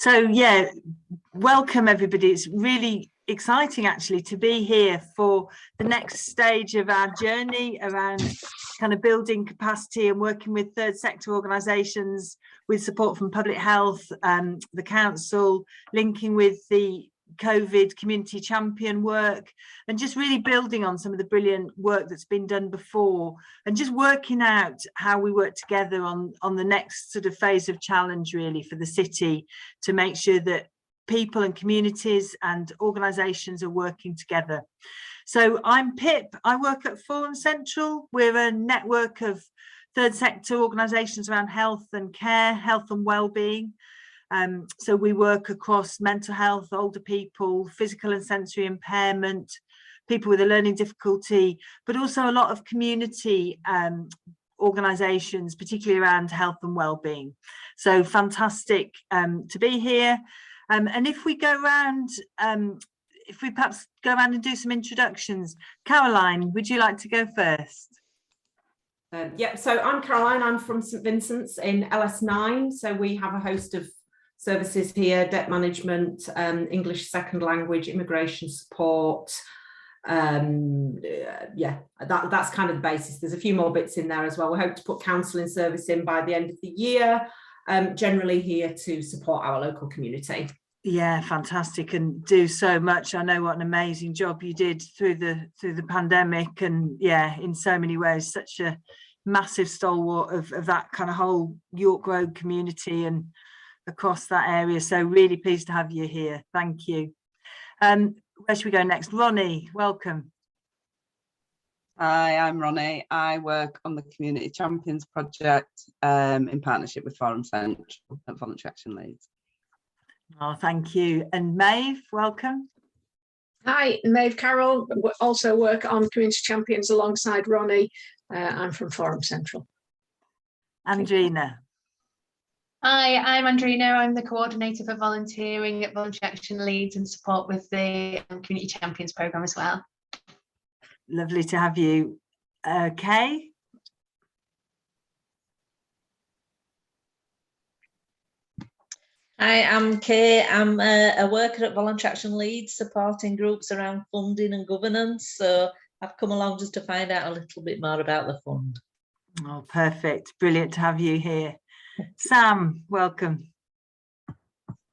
So yeah, welcome everybody. It's really exciting actually to be here for the next stage of our journey around kind of building capacity and working with third sector organisations with support from public health, the council, linking with the COVID community champion work, and just really building on some of the brilliant work that's been done before, and just working out how we work together on the next sort of phase of challenge really for the city, to make sure that people and communities and organisations are working together. So I'm Pip, I work at Forum Central. We're a network of third sector organisations around health and care, health and wellbeing. So we work across mental health, older people, physical and sensory impairment, people with a learning difficulty, but also a lot of community organisations, particularly around health and wellbeing. So fantastic to be here. And if we go around, if we perhaps go around and do some introductions. Caroline, would you like to go first? Yeah, so I'm Caroline, I'm from St Vincent's in LS9. So we have a host of services here: debt management, English second language, immigration support. Yeah, that's kind of the basis. There's a few more bits in there as well. We hope to put counselling service in by the end of the year, generally here to support our local community. Yeah, fantastic, and do so much. I know what an amazing job you did through the pandemic, and yeah, in so many ways, such a massive stalwart of that kind of whole York Road community and across that area. So really pleased to have you here. Thank you. Where should we go next? Ronnie, welcome. Hi, I'm Ronnie. I work on the Community Champions project in partnership with Forum Central at Voluntary Action Leads. Oh, thank you. And Maeve, welcome. Hi, Maeve Carroll. Also work on Community Champions alongside Ronnie. I'm from Forum Central. Andrina. Hi, I'm Andrina. I'm the coordinator for volunteering at Voluntary Action Leads and support with the Community Champions programme as well. Lovely to have you. Kay? Hi, I'm Kay. I'm a worker at Voluntary Action Leads, supporting groups around funding and governance. So I've come along just to find out a little bit more about the fund. Oh, perfect. Brilliant to have you here. Sam, welcome. Hi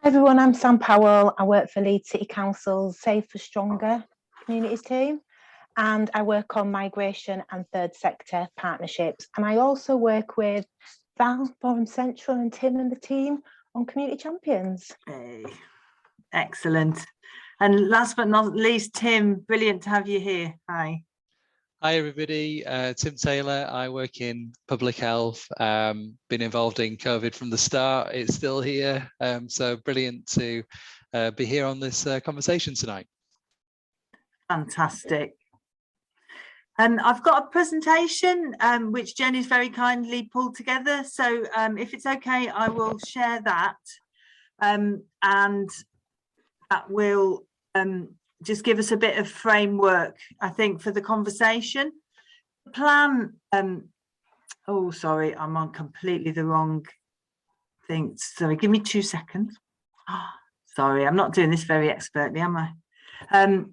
everyone, I'm Sam Powell. I work for Leeds City Council's Safe for Stronger communities team, and I work on migration and third sector partnerships. And I also work with Val, Forum Central, and Tim and the team on Community Champions. Hey, excellent. And last but not least, Tim, brilliant to have you here. Hi. Hi everybody, Tim Taylor. I work in public health, been involved in COVID from the start. It's still here, so brilliant to be here on this conversation tonight. Fantastic. And I've got a presentation which Jenny's very kindly pulled together. So if it's okay, I will share that, and that will just give us a bit of framework, I think, for the conversation. The plan, oh, sorry, I'm on completely the wrong thing. Sorry, give me 2 seconds. Oh, sorry, I'm not doing this very expertly, am I?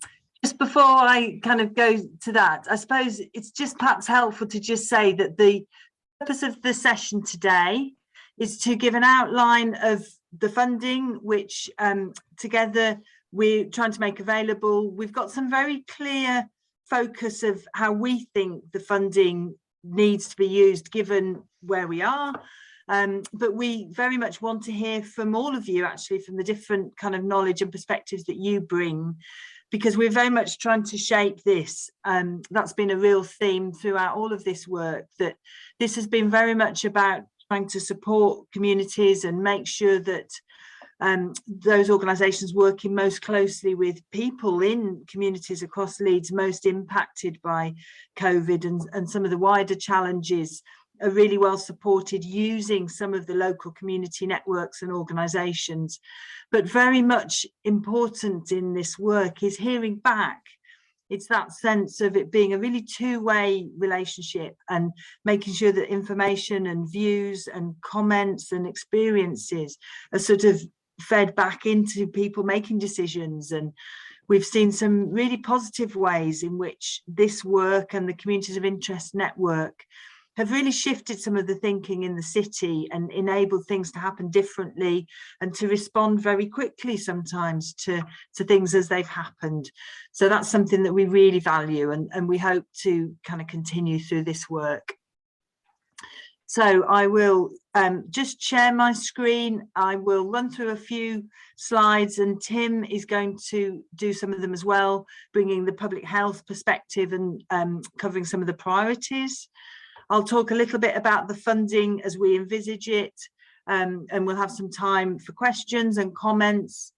Just before I kind of go to that, I suppose it's just perhaps helpful to just say that the purpose of the session today is to give an outline of the funding, which together we're trying to make available. We've got some very clear focus of how we think the funding needs to be used given where we are. But we very much want to hear from all of you, actually, from the different kind of knowledge and perspectives that you bring, because we're very much trying to shape this. That's been a real theme throughout all of this work, that this has been very much about trying to support communities and make sure that those organisations working most closely with people in communities across Leeds most impacted by COVID and some of the wider challenges are really well supported using some of the local community networks and organisations. But very much important in this work is hearing back. It's that sense of it being a really two-way relationship and making sure that information and views and comments and experiences are sort of fed back into people making decisions. And we've seen some really positive ways in which this work and the Communities of Interest Network have really shifted some of the thinking in the city and enabled things to happen differently and to respond very quickly sometimes to things as they've happened. So that's something that we really value, and we hope to kind of continue through this work. So I will just share my screen. I will run through a few slides, and Tim is going to do some of them as well, bringing the public health perspective and covering some of the priorities. I'll talk a little bit about the funding as we envisage it, and we'll have some time for questions and comments.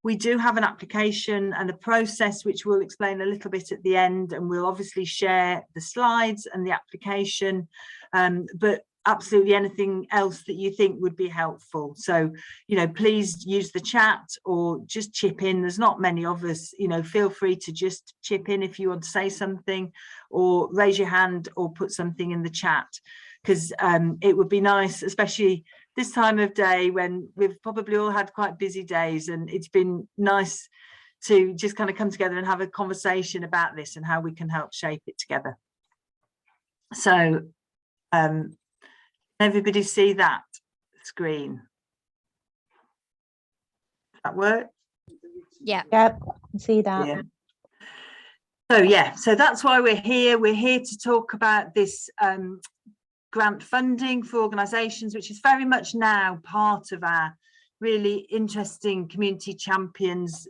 We do have an application and a process which we'll explain a little bit at the end, and we'll obviously share the slides and the application, but absolutely anything else that you think would be helpful. So, you know, please use the chat or just chip in. There's not many of us, you know, feel free to just chip in if you want to say something, or raise your hand or put something in the chat, because it would be nice, especially this time of day when we've probably all had quite busy days, and it's been nice to just kind of come together and have a conversation about this and how we can help shape it together. So everybody see that screen? Does that work? Yep, I can see that. Yeah. So yeah, so that's why we're here. We're here to talk about this grant funding for organisations, which is very much now part of our really interesting community champions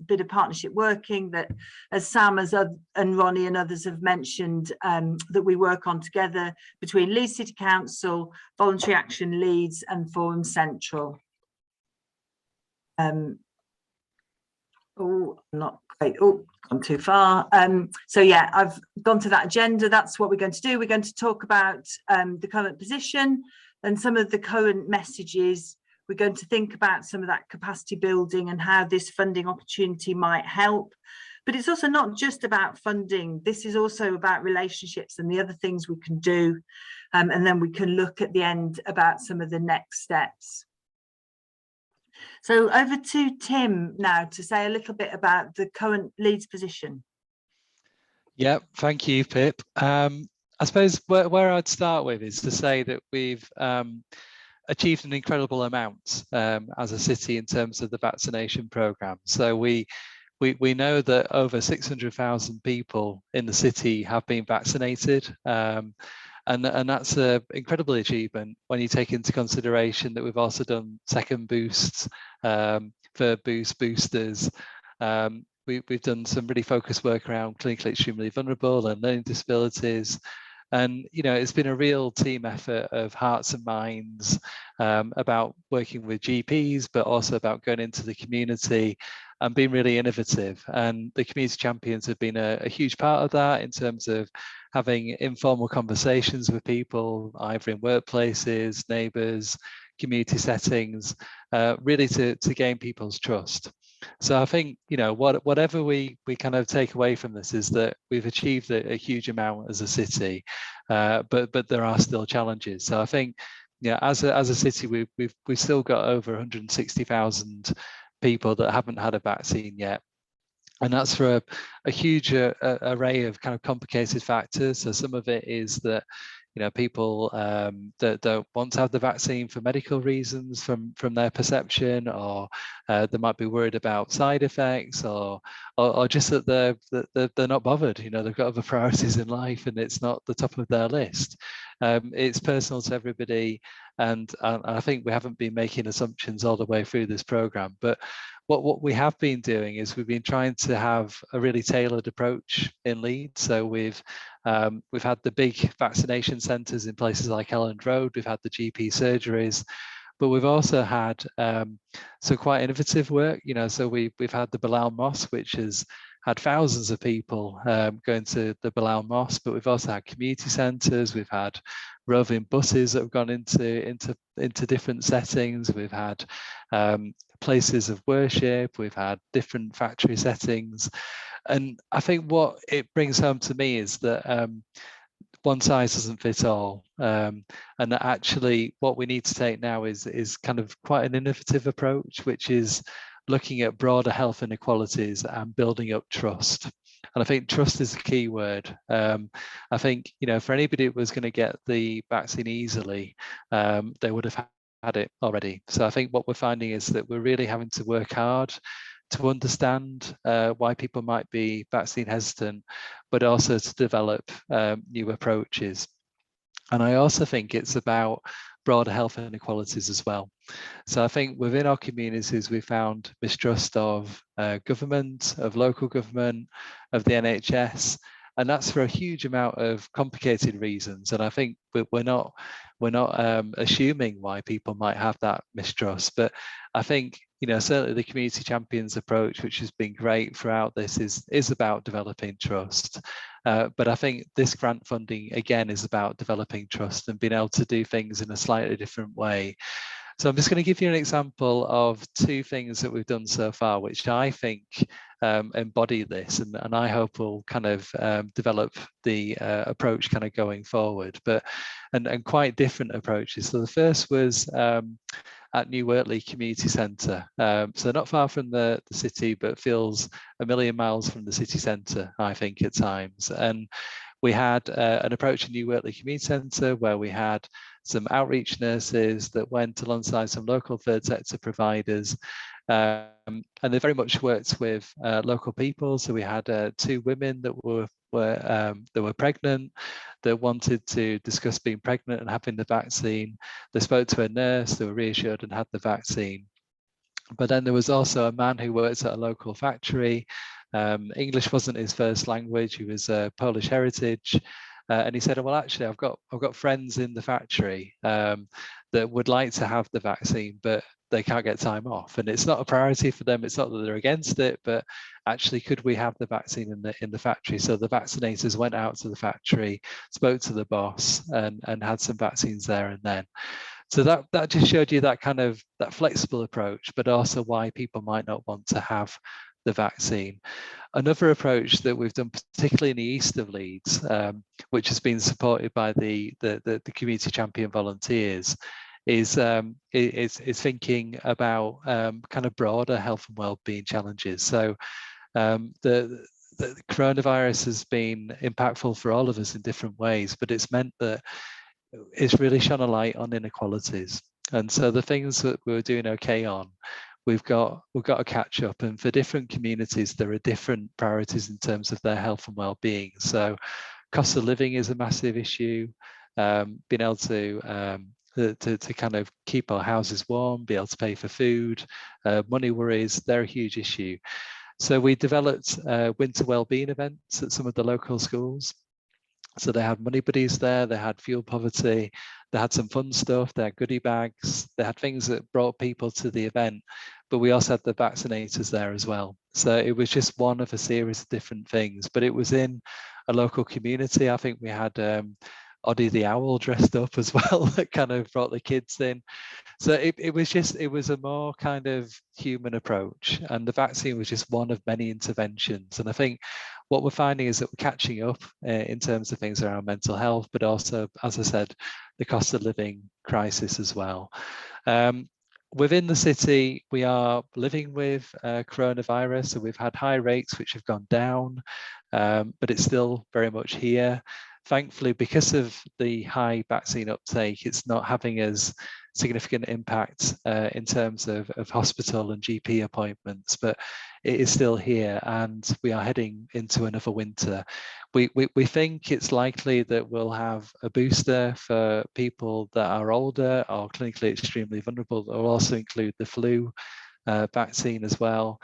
bit of partnership working that, as Sam and Ronnie and others have mentioned, that we work on together between Leeds City Council, Voluntary Action Leeds and Forum Central. Oh, not great. Oh, gone too far. So yeah, I've gone to that agenda. That's what we're going to do. We're going to talk about the current position and some of the current messages. We're going to think about some of that capacity building and how this funding opportunity might help. But it's also not just about funding. This is also about relationships and the other things we can do. And then we can look at the end about some of the next steps. So over to Tim now to say a little bit about the current Leeds position. Yeah, thank you, Pip. I suppose where I'd start with is to say that we've achieved an incredible amount as a city in terms of the vaccination programme. So we know that over 600,000 people in the city have been vaccinated, and that's an incredible achievement when you take into consideration that we've also done second boosts for boosters. We've done some really focused work around clinically extremely vulnerable and learning disabilities. And, you know, it's been a real team effort of hearts and minds about working with GPs, but also about going into the community and being really innovative. And the community champions have been a huge part of that in terms of having informal conversations with people, either in workplaces, neighbours, community settings, really to gain people's trust. So I think, you know, whatever we kind of take away from this is that we've achieved a huge amount as a city, but there are still challenges. So I think, yeah, as a city, we've still got over 160,000 people that haven't had a vaccine yet. And that's for a huge array of kind of complicated factors. So some of it is that, you know, people that don't want to have the vaccine for medical reasons from their perception, or they might be worried about side effects, or just that they're not bothered. You know, they've got other priorities in life and it's not the top of their list. It's personal to everybody, and I think we haven't been making assumptions all the way through this programme. But what we have been doing is we've been trying to have a really tailored approach in Leeds. So we've had the big vaccination centres in places like Elland Road, we've had the GP surgeries, but we've also had some quite innovative work, you know. So we've had the Bilal Mosque, which has had thousands of people going to the Bilal Mosque, but we've also had community centres, we've had roving buses that have gone into different settings, we've had places of worship, we've had different factory settings. And I think what it brings home to me is that one size doesn't fit all, and that actually what we need to take now is kind of quite an innovative approach, which is looking at broader health inequalities and building up trust. And I think trust is the key word. I think, you know, for anybody who was going to get the vaccine easily, they would have had it already. So I think what we're finding is that we're really having to work hard to understand why people might be vaccine hesitant, but also to develop new approaches. And I also think it's about broader health inequalities as well. So I think within our communities, we found mistrust of government, of local government, of the NHS, and that's for a huge amount of complicated reasons. And I think we're not assuming why people might have that mistrust, but I think, you know, certainly the community champions approach, which has been great throughout this, is about developing trust. But I think this grant funding again is about developing trust and being able to do things in a slightly different way. So I'm just going to give you an example of two things that we've done so far, which I think embody this, and I hope will kind of develop the approach kind of going forward, but and quite different approaches. So the first was at New Wortley Community Centre, so not far from the city, but feels a million miles from the city centre, I think, at times. And we had an approach in New Wortley Community Centre where we had some outreach nurses that went alongside some local third sector providers, and they very much worked with local people. So we had two women that were pregnant, that wanted to discuss being pregnant and having the vaccine. They spoke to a nurse, they were reassured and had the vaccine. But then there was also a man who worked at a local factory. English wasn't his first language, he was Polish heritage. And he said, well, actually, I've got friends in the factory that would like to have the vaccine, but they can't get time off. And it's not a priority for them. It's not that they're against it, but actually, could we have the vaccine in the factory? So the vaccinators went out to the factory, spoke to the boss, and had some vaccines there and then. So that just showed you that kind of that flexible approach, but also why people might not want to have the vaccine. Another approach that we've done, particularly in the east of Leeds, which has been supported by the community champion volunteers, is thinking about kind of broader health and well-being challenges. So the coronavirus has been impactful for all of us in different ways, but it's meant that it's really shone a light on inequalities. And so the things that we were doing okay on, we've got to catch up, and for different communities there are different priorities in terms of their health and well-being. So cost of living is a massive issue, being able to kind of keep our houses warm, be able to pay for food, money worries, they're a huge issue. So we developed winter wellbeing events at some of the local schools. So they had money buddies there, they had fuel poverty, they had some fun stuff, they had goodie bags, they had things that brought people to the event, but we also had the vaccinators there as well. So it was just one of a series of different things, but it was in a local community. I think we had Oddie the Owl dressed up as well that kind of brought the kids in. So it was a more kind of human approach, and the vaccine was just one of many interventions. And I think what we're finding is that we're catching up in terms of things around mental health, but also, as I said, the cost of living crisis as well. Within the city, we are living with coronavirus, so we've had high rates which have gone down, but it's still very much here. Thankfully, because of the high vaccine uptake, it's not having as significant impact in terms of hospital and GP appointments, but it is still here, and we are heading into another winter. We think it's likely that we'll have a booster for people that are older or clinically extremely vulnerable. That will also include the flu vaccine as well.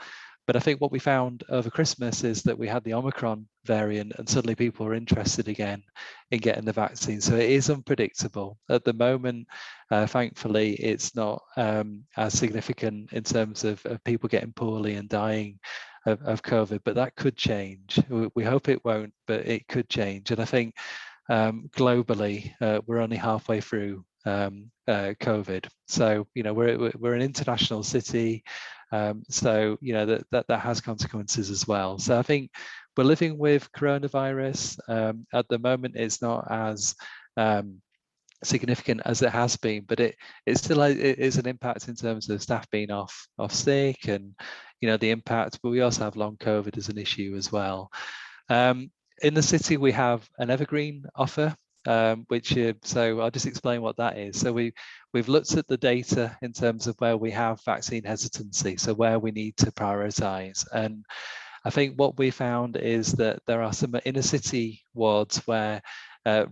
But I think what we found over Christmas is that we had the Omicron variant, and suddenly people were interested again in getting the vaccine. So it is unpredictable. At the moment, thankfully, it's not as significant in terms of people getting poorly and dying of COVID, but that could change. We hope it won't, but it could change. And I think globally, we're only halfway through COVID. So, you know, we're an international city. So, you know, that has consequences as well. So I think we're living with coronavirus. At the moment, it's not as significant as it has been, but it still is an impact in terms of staff being off sick, and the impact. But we also have long COVID as an issue as well. In the city, we have an evergreen offer, so I'll just explain what that is. So we've looked at the data in terms of where we have vaccine hesitancy, so where we need to prioritise. And I think what we found is that there are some inner city wards where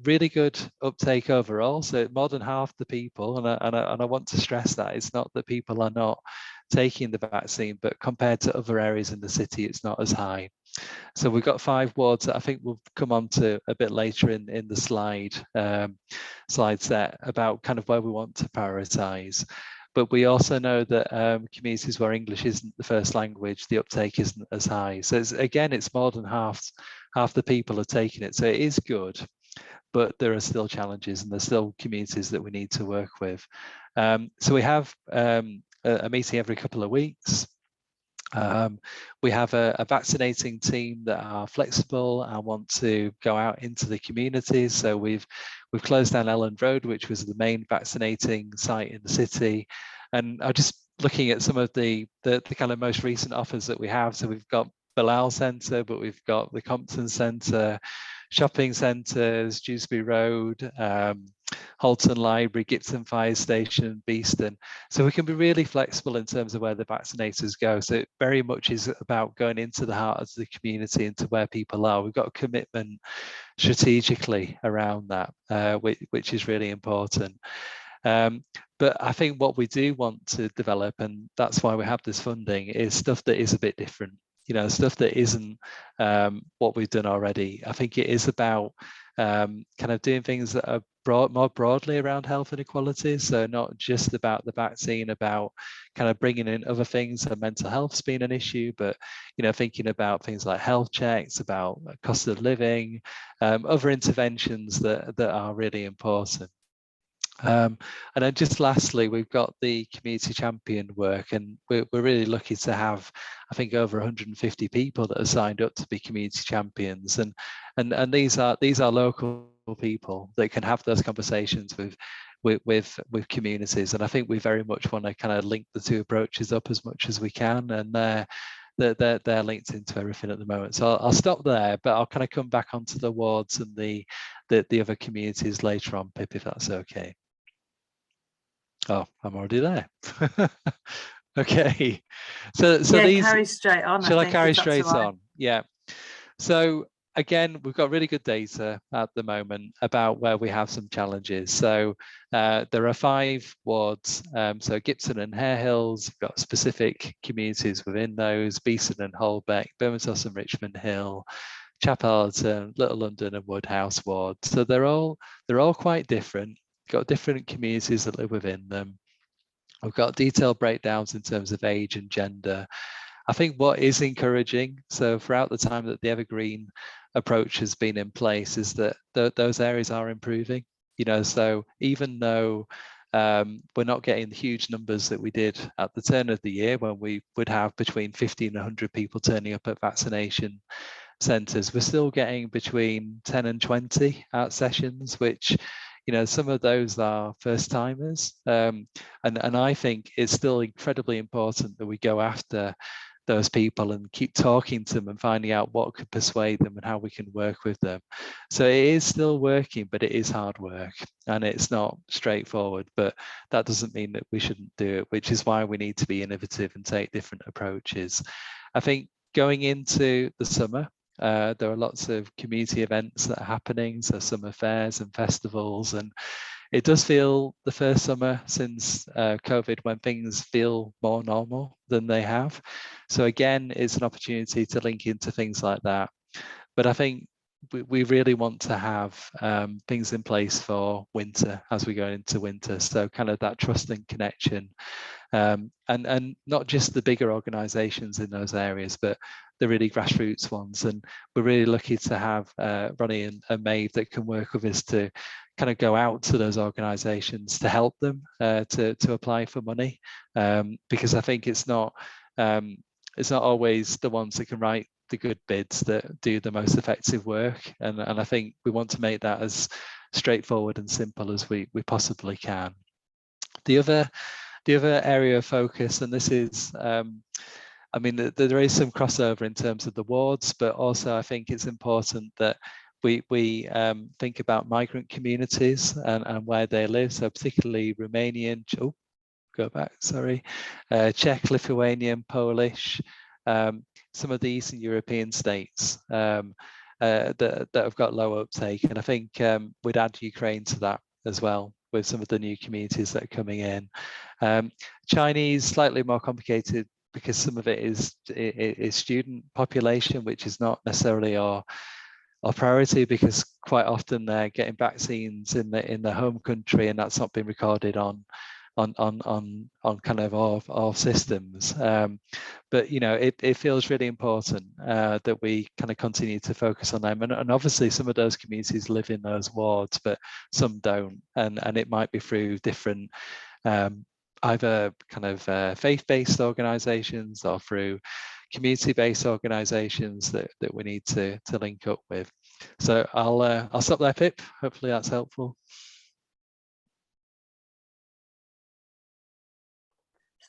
really good uptake overall. So more than half the people, and I want to stress that it's not that people are not taking the vaccine, but compared to other areas in the city, it's not as high. So we've got 5 wards that I think we'll come on to a bit later in the slide set about kind of where we want to prioritise. But we also know that communities where English isn't the first language, the uptake isn't as high. So it's more than half the people are taking it. So it is good, but there are still challenges, and there's still communities that we need to work with. So we have a meeting every couple of weeks. We have a vaccinating team that are flexible and want to go out into the communities. So we've closed down Elland Road, which was the main vaccinating site in the city. And I'm just looking at some of the kind of most recent offers that we have. So we've got Bilal Centre, but we've got the Compton Centre, shopping centres, Dewsbury Road, Halton Library, Gibson Fire Station, Beeston. So we can be really flexible in terms of where the vaccinators go. So it very much is about going into the heart of the community, into where people are. We've got a commitment strategically around that, which is really important. But I think what we do want to develop, and that's why we have this funding, is stuff that is a bit different. Stuff that isn't what we've done already. I think it is about kind of doing things that are more broadly around health inequalities. So not just about the vaccine, about kind of bringing in other things. So mental health's been an issue, but thinking about things like health checks, about cost of living, other interventions that are really important. And then just lastly, we've got the community champion work, and we're really lucky to have, I think, over 150 people that are signed up to be community champions, and these are local people that can have those conversations with communities. And I think we very much want to kind of link the two approaches up as much as we can, and they're linked into everything at the moment. So I'll stop there, but I'll kind of come back onto the wards and the other communities later on, Pip, if that's okay. Oh, I'm already there. Okay. So yeah, these carry straight on. Shall I think, carry if that's straight all right. on? Yeah. So again, we've got really good data at the moment about where we have some challenges. So there are 5 wards. So Gibson and Hare Hills, we've got specific communities within those: Beeston and Holbeck, Bermondsey and Richmond Hill, Chapel Allerton, Little London and Woodhouse ward. So they're all quite different. Got different communities that live within them. We've got detailed breakdowns in terms of age and gender. I think what is encouraging, so throughout the time that the Evergreen approach has been in place, is that those areas are improving. So even though we're not getting the huge numbers that we did at the turn of the year, when we would have between 50 and 100 people turning up at vaccination centres, we're still getting between 10 and 20 at sessions, which some of those are first timers, and I think it's still incredibly important that we go after those people and keep talking to them and finding out what could persuade them and how we can work with them. So it is still working, but it is hard work and it's not straightforward, but that doesn't mean that we shouldn't do it, which is why we need to be innovative and take different approaches. I think going into the summer, there are lots of community events that are happening, so summer fairs and festivals, and it does feel the first summer since COVID when things feel more normal than they have. So again, it's an opportunity to link into things like that. But I think we really want to have things in place for winter as we go into winter. So kind of that trust and connection, and not just the bigger organisations in those areas, but the really grassroots ones. And we're really lucky to have Ronnie and Maeve that can work with us to kind of go out to those organisations to help them to apply for money, because I think it's not always the ones that can write the good bids that do the most effective work, and I think we want to make that as straightforward and simple as we possibly can. The other area of focus, and this is I mean, there is some crossover in terms of the wards, but also I think it's important that we think about migrant communities and where they live. So particularly Romanian, Czech, Lithuanian, Polish, some of the Eastern European states that have got low uptake. And I think we'd add Ukraine to that as well, with some of the new communities that are coming in. Chinese, slightly more complicated, because some of it is student population, which is not necessarily our priority, because quite often they're getting vaccines in their home country, and that's not been recorded on kind of our systems. But you know, it feels really important that we kind of continue to focus on them, and obviously some of those communities live in those wards, but some don't, and it might be through different either kind of faith-based organizations or through community-based organizations that we need to link up with. So I'll stop there, Pip. Hopefully that's helpful.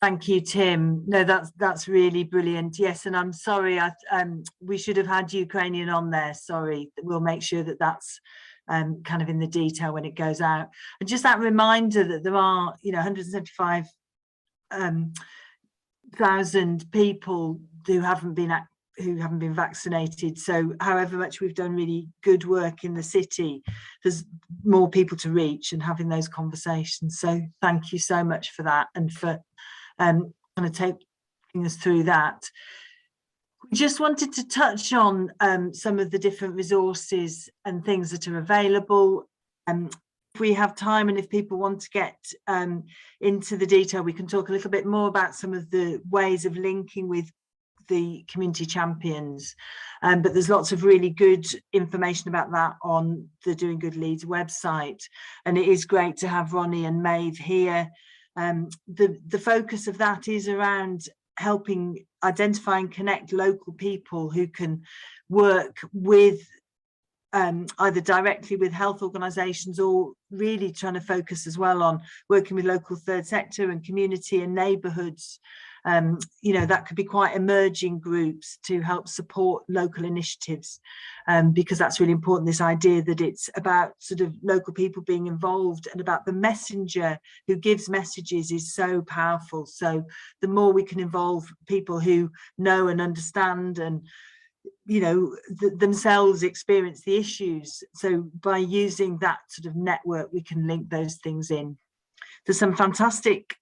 Thank you, Tim. No, that's really brilliant. Yes, and I'm sorry, we should have had Ukrainian on there. Sorry, we'll make sure that that's kind of in the detail when it goes out. And just that reminder that there are, you know, 175,000 people who haven't been vaccinated. So however much we've done really good work in the city, there's more people to reach and having those conversations. So thank you so much for that, and for kind of taking us through that. We just wanted to touch on some of the different resources and things that are available. If we have time, and if people want to get into the detail, we can talk a little bit more about some of the ways of linking with the community champions, but there's lots of really good information about that on the Doing Good Leeds website, and it is great to have Ronnie and Maeve here. The focus of that is around helping identify and connect local people who can work with either directly with health organisations, or really trying to focus as well on working with local third sector and community and neighbourhoods. You know, that could be quite emerging groups to help support local initiatives, because that's really important, this idea that it's about sort of local people being involved, and about the messenger who gives messages is so powerful. So the more we can involve people who know and understand and, you know, themselves experience the issues, so by using that sort of network we can link those things in. There's some fantastic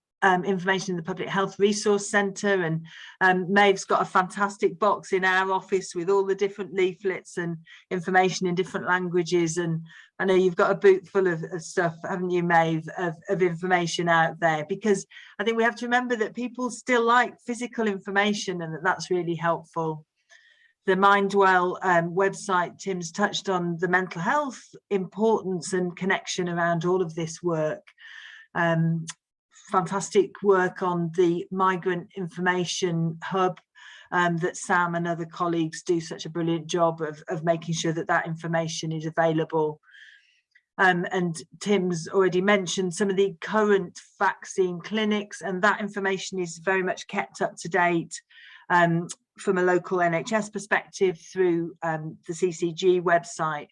information in the Public Health Resource Centre, and Maeve's got a fantastic box in our office with all the different leaflets and information in different languages, and I know you've got a boot full of stuff, haven't you, Maeve, of information out there, because I think we have to remember that people still like physical information, and that's really helpful. The Mindwell website, Tim's touched on the mental health importance and connection around all of this work. Fantastic work on the Migrant Information Hub that Sam and other colleagues do such a brilliant job of making sure that that information is available. And Tim's already mentioned some of the current vaccine clinics, and that information is very much kept up to date from a local NHS perspective through the CCG website.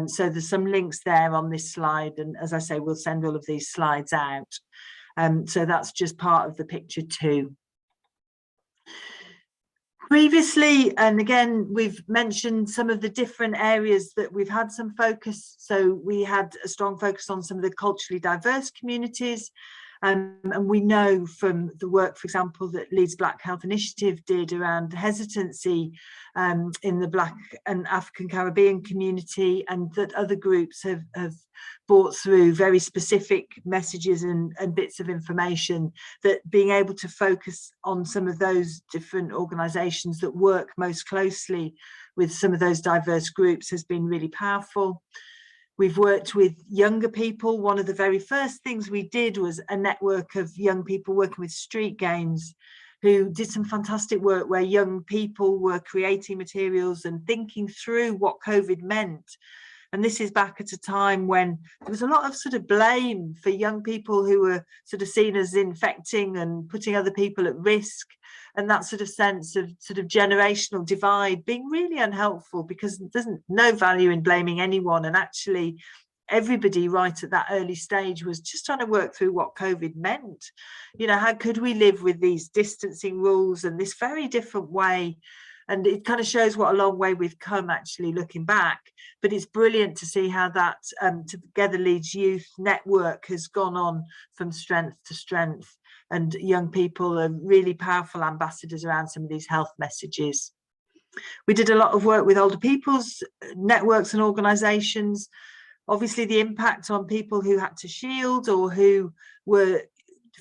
So there's some links there on this slide, and as I say, we'll send all of these slides out. So that's just part of the picture too. Previously, and again, we've mentioned some of the different areas that we've had some focus. So we had a strong focus on some of the culturally diverse communities. And we know from the work, for example, that Leeds Black Health Initiative did around hesitancy in the Black and African Caribbean community, and that other groups have brought through very specific messages and bits of information, that being able to focus on some of those different organisations that work most closely with some of those diverse groups has been really powerful. We've worked with younger people. One of the very first things we did was a network of young people working with street games, who did some fantastic work where young people were creating materials and thinking through what COVID meant. And this is back at a time when there was a lot of sort of blame for young people who were sort of seen as infecting and putting other people at risk. And that sort of sense of sort of generational divide being really unhelpful, because there's no value in blaming anyone. And actually, everybody right at that early stage was just trying to work through what COVID meant. You know, how could we live with these distancing rules and this very different way? And it kind of shows what a long way we've come, actually, looking back. But it's brilliant to see how that Together Leeds Youth Network has gone on from strength to strength. And young people are really powerful ambassadors around some of these health messages. We did a lot of work with older people's networks and organisations. Obviously, the impact on people who had to shield or who were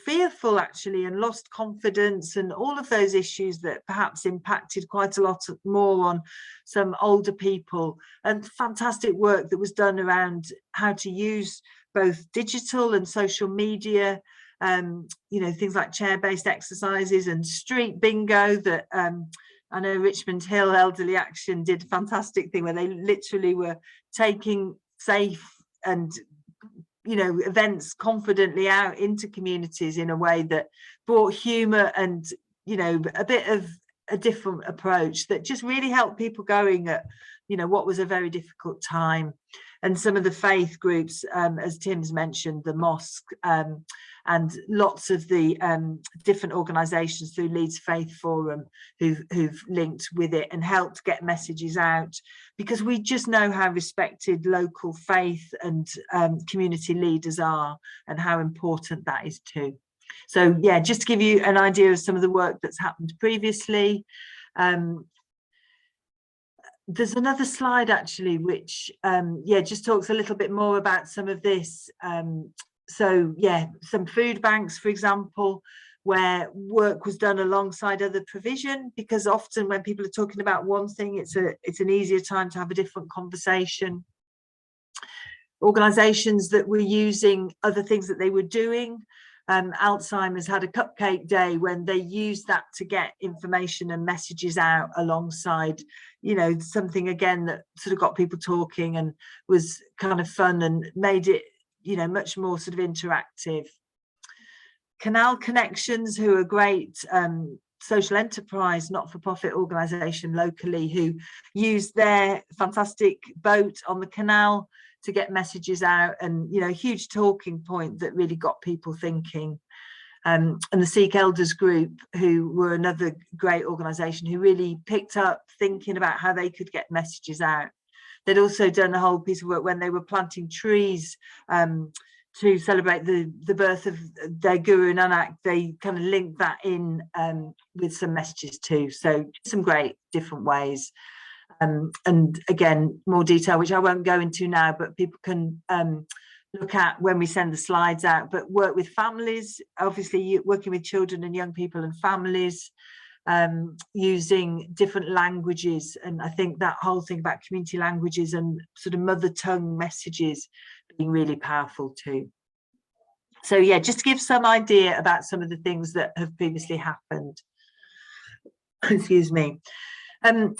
fearful, actually, and lost confidence, and all of those issues that perhaps impacted quite a lot more on some older people. And fantastic work that was done around how to use both digital and social media, you know, things like chair-based exercises and street bingo that I know Richmond Hill Elderly Action did a fantastic thing where they literally were taking safe and, you know, events confidently out into communities in a way that brought humour and, you know, a bit of a different approach that just really helped people going at, you know, what was a very difficult time. And some of the faith groups, as Tim's mentioned, the mosque, and lots of the different organisations through Leeds Faith Forum who've linked with it and helped get messages out, because we just know how respected local faith and community leaders are and how important that is too. So yeah, just to give you an idea of some of the work that's happened previously. There's another slide actually, which yeah, just talks a little bit more about some of this. So yeah, some food banks, for example, where work was done alongside other provision, because often when people are talking about one thing, it's an easier time to have a different conversation. Organisations that were using other things that they were doing. Alzheimer's had a cupcake day when they used that to get information and messages out alongside, you know, something again that sort of got people talking and was kind of fun and made it, you know, much more sort of interactive. Canal Connections, who are great social enterprise, not-for-profit organisation locally, who use their fantastic boat on the canal to get messages out, and, you know, huge talking point that really got people thinking. And the Sikh Elders Group, who were another great organisation who really picked up thinking about how they could get messages out. They'd also done a whole piece of work when they were planting trees to celebrate the birth of their Guru Nanak. They kind of linked that in with some messages too. So some great different ways. And again, more detail, which I won't go into now, but people can look at when we send the slides out. But work with families, obviously working with children and young people and families, using different languages. And I think that whole thing about community languages and sort of mother tongue messages being really powerful too. So yeah, just to give some idea about some of the things that have previously happened. Excuse me.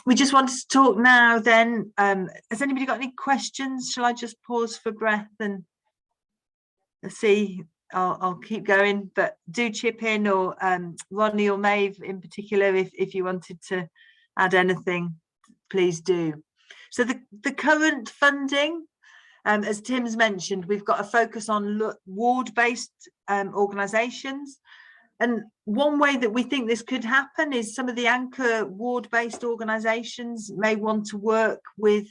We just wanted to talk now then. Has anybody got any questions? Shall I just pause for breath and see? I'll keep going, but do chip in, or Ronnie or Maeve in particular, if you wanted to add anything, please do. So the current funding, as Tim's mentioned, we've got a focus on ward-based organisations. And one way that we think this could happen is some of the anchor ward-based organisations may want to work with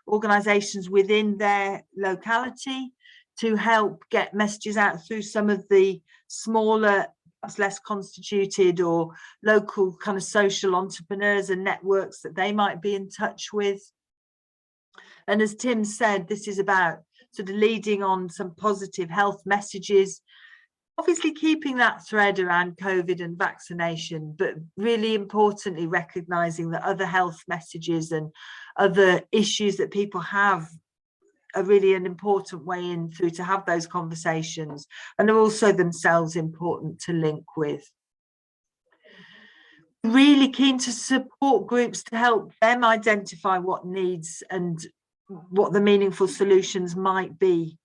organisations within their locality to help get messages out through some of the smaller, perhaps less constituted or local kind of social entrepreneurs and networks that they might be in touch with. And as Tim said, this is about sort of leading on some positive health messages, obviously keeping that thread around COVID and vaccination, but really importantly recognising that other health messages and other issues that people have are really an important way in through to have those conversations, and are also themselves important to link with. really keen to support groups to help them identify what needs and what the meaningful solutions might be.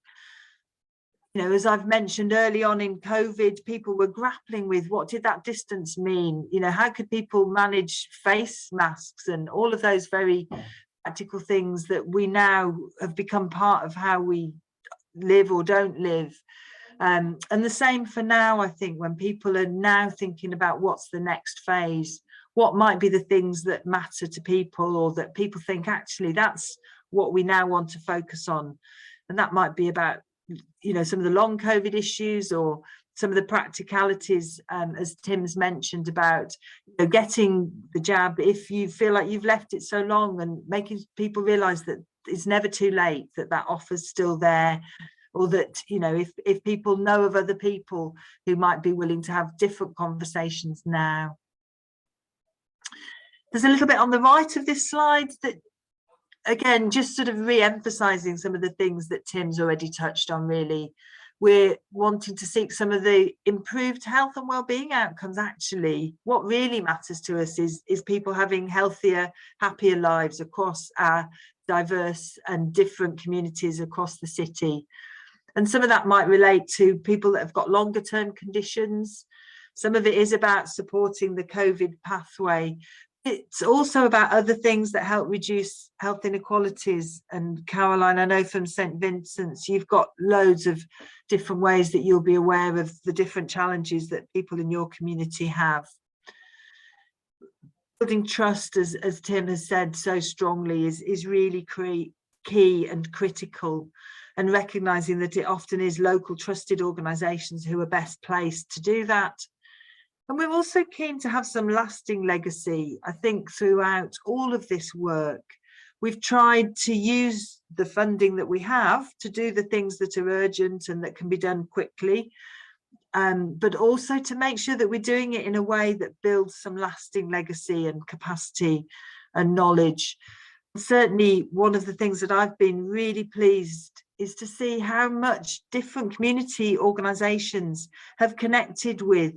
You know, as I've mentioned early on in COVID, people were grappling with what did that distance mean? You know, how could people manage face masks and all of those very practical things that we now have become part of how we live or don't live. And the same for now, I think, when people are now thinking about what's the next phase, what might be the things that matter to people, or that people think actually that's what we now want to focus on. And that might be about, you know, some of the long COVID issues, or some of the practicalities, as Tim's mentioned, about, you know, getting the jab if you feel like you've left it so long, and making people realise that it's never too late, that that offer's still there, or that, you know, if people know of other people who might be willing to have different conversations now. There's a little bit on the right of this slide that, again, just sort of re-emphasising some of the things that Tim's already touched on. Really, we're wanting to seek some of the improved health and well-being outcomes. Actually, what really matters to us is people having healthier, happier lives across our diverse and different communities across the city. And some of that might relate to people that have got longer term conditions. Some of it is about supporting the COVID pathway. It's also about other things that help reduce health inequalities. And Caroline, I know from St Vincent's, you've got loads of different ways that you'll be aware of the different challenges that people in your community have. Building trust, as Tim has said so strongly, is really key and critical, and recognising that it often is local trusted organisations who are best placed to do that. And we're also keen to have some lasting legacy. I think throughout all of this work, we've tried to use the funding that we have to do the things that are urgent and that can be done quickly, but also to make sure that we're doing it in a way that builds some lasting legacy and capacity and knowledge. Certainly, one of the things that I've been really pleased is to see how much different community organisations have connected with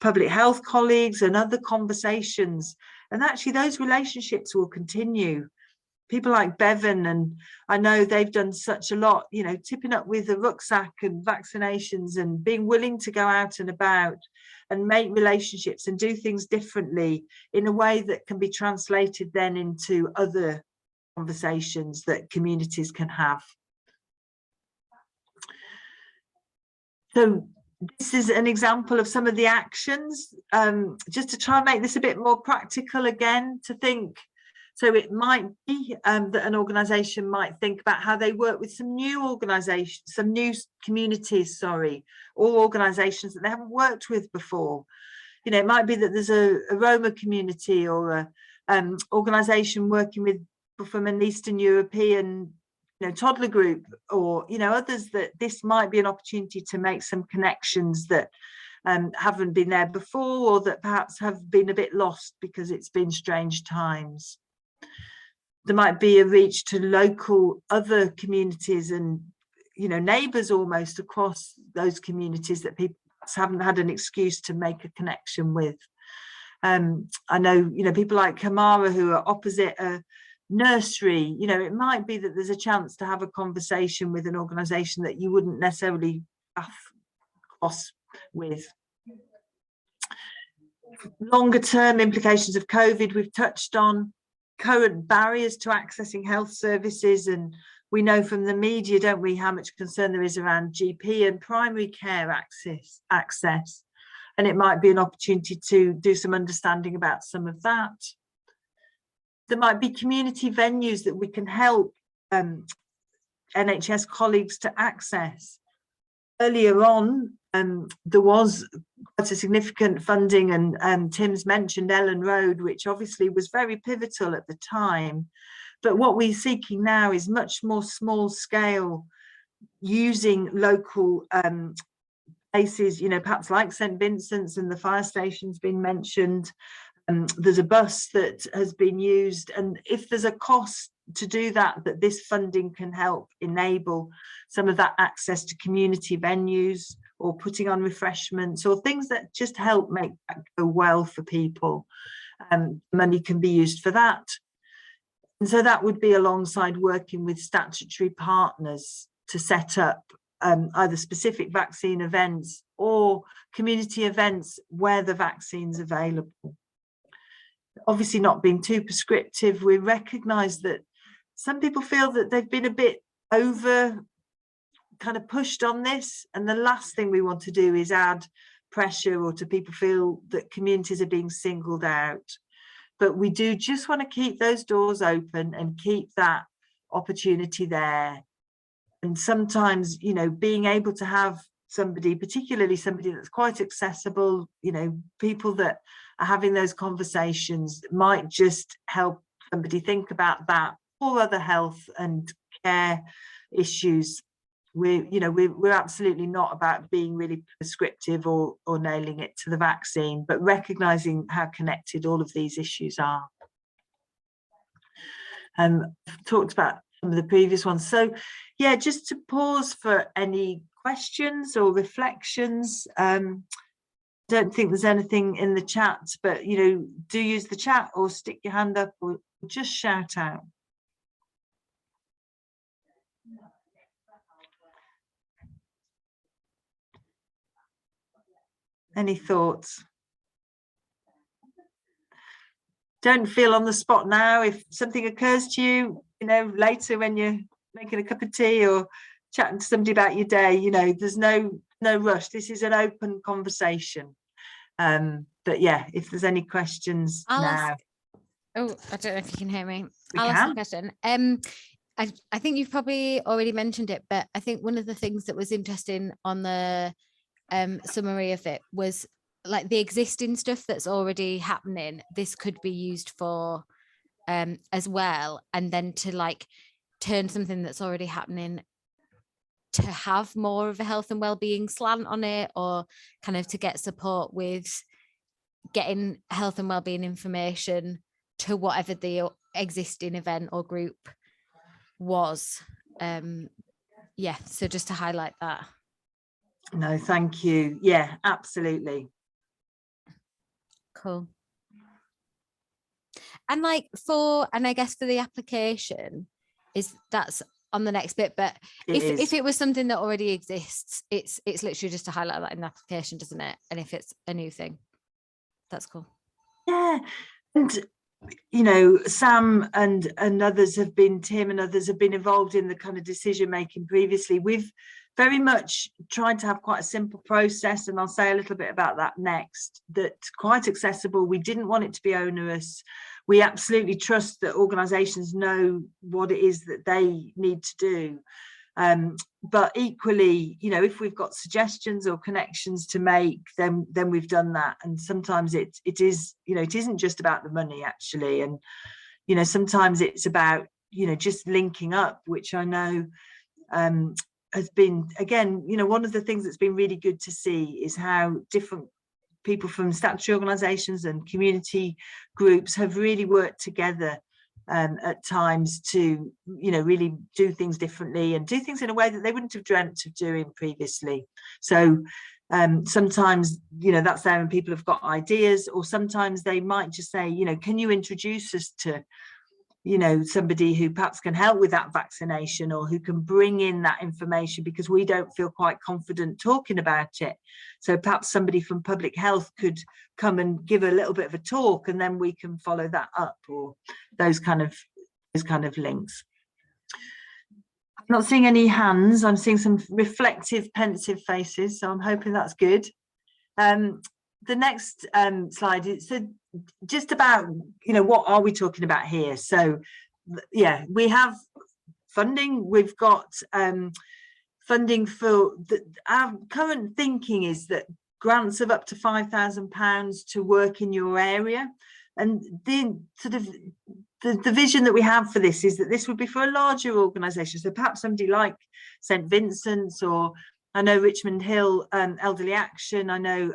public health colleagues and other conversations, and actually those relationships will continue. People like Bevan, and I know they've done such a lot, you know, tipping up with the rucksack and vaccinations and being willing to go out and about and make relationships and do things differently in a way that can be translated then into other conversations that communities can have. So this is an example of some of the actions, just to try and make this a bit more practical again, to think. So it might be that an organisation might think about how they work with some new organisations, some new communities, sorry, or organisations that they haven't worked with before. You know, it might be that there's a Roma community, or a organisation working with people from an Eastern European, you know, toddler group, or, you know, others, that this might be an opportunity to make some connections that haven't been there before, or that perhaps have been a bit lost because it's been strange times. There might be a reach to local other communities and, you know, neighbours almost across those communities that people haven't had an excuse to make a connection with. I know, you know, people like Kamara who are opposite a nursery. You know, it might be that there's a chance to have a conversation with an organisation that you wouldn't necessarily cross with. Longer term implications of COVID we've touched on. Current barriers to accessing health services, and we know from the media, don't we, how much concern there is around GP and primary care access, and it might be an opportunity to do some understanding about some of that. There might be community venues that we can help NHS colleagues to access. Earlier on, there was quite a significant funding, and Tim's mentioned Ellen Road, which obviously was very pivotal at the time. But what we're seeking now is much more small scale, using local places, you know, perhaps like St Vincent's, and the fire station's been mentioned. There's a bus that has been used, and if there's a cost to do that, that this funding can help enable some of that access to community venues, or putting on refreshments, or things that just help make that go well for people. money can be used for that. And so that would be alongside working with statutory partners to set up either specific vaccine events or community events where the vaccine's available. Obviously not being too prescriptive, we recognise that some people feel that they've been a bit over kind of pushed on this, and the last thing we want to do is add pressure or to people feel that communities are being singled out. But we do just want to keep those doors open and keep that opportunity there. And sometimes, you know, being able to have somebody, particularly somebody that's quite accessible, you know, people that are having those conversations might just help somebody think about that or other health and care issues. We're absolutely not about being really prescriptive or nailing it to the vaccine, but recognizing how connected all of these issues are. I've talked about some of the previous ones. So yeah, just to pause for any questions or reflections. Don't think there's anything in the chat, but you know, do use the chat or stick your hand up or just shout out. Any thoughts? Don't feel on the spot now. If something occurs to you, you know, later when you're making a cup of tea or chatting to somebody about your day, you know, there's no rush. This is an open conversation. But yeah, if there's any questions now. Oh, I don't know if you can hear me. I'll ask a question. I think you've probably already mentioned it, but I think one of the things that was interesting on the summary of it was like the existing stuff that's already happening. This could be used for as well, and then to like turn something that's already happening to have more of a health and well-being slant on it, or kind of to get support with getting health and well-being information to whatever the existing event or group was. Yeah, so just to highlight that. No, thank you. Yeah, absolutely. Cool. And like and I guess for the application, that's on the next bit, but if it was something that already exists, it's literally just to highlight that in the application, doesn't it? And if it's a new thing, that's cool. Yeah, and you know, Sam and others have been, Tim and others have been involved in the kind of decision making previously. We've very much tried to have quite a simple process, and I'll say a little bit about that next. That's quite accessible. We didn't want it to be onerous. We absolutely trust that organisations know what it is that they need to do. But equally, you know, if we've got suggestions or connections to make, then we've done that. And sometimes it is, you know, it isn't just about the money actually. And, you know, sometimes it's about, you know, just linking up, which I know has been, again, you know, one of the things that's been really good to see is how different people from statutory organisations and community groups have really worked together at times to, you know, really do things differently and do things in a way that they wouldn't have dreamt of doing previously. So sometimes, you know, that's there and people have got ideas, or sometimes they might just say, you know, can you introduce us to, you know, somebody who perhaps can help with that vaccination, or who can bring in that information because we don't feel quite confident talking about it. So perhaps somebody from public health could come and give a little bit of a talk, and then we can follow that up, or those kind of links. I'm not seeing any hands. I'm seeing some reflective, pensive faces, so I'm hoping that's good. The next slide is just about, you know, what are we talking about here? So yeah, we have funding. We've got funding for our current thinking is that grants of up to £5,000 to work in your area, and the sort of the vision that we have for this is that this would be for a larger organisation. So perhaps somebody like St Vincent's, or I know Richmond Hill Elderly Action. I know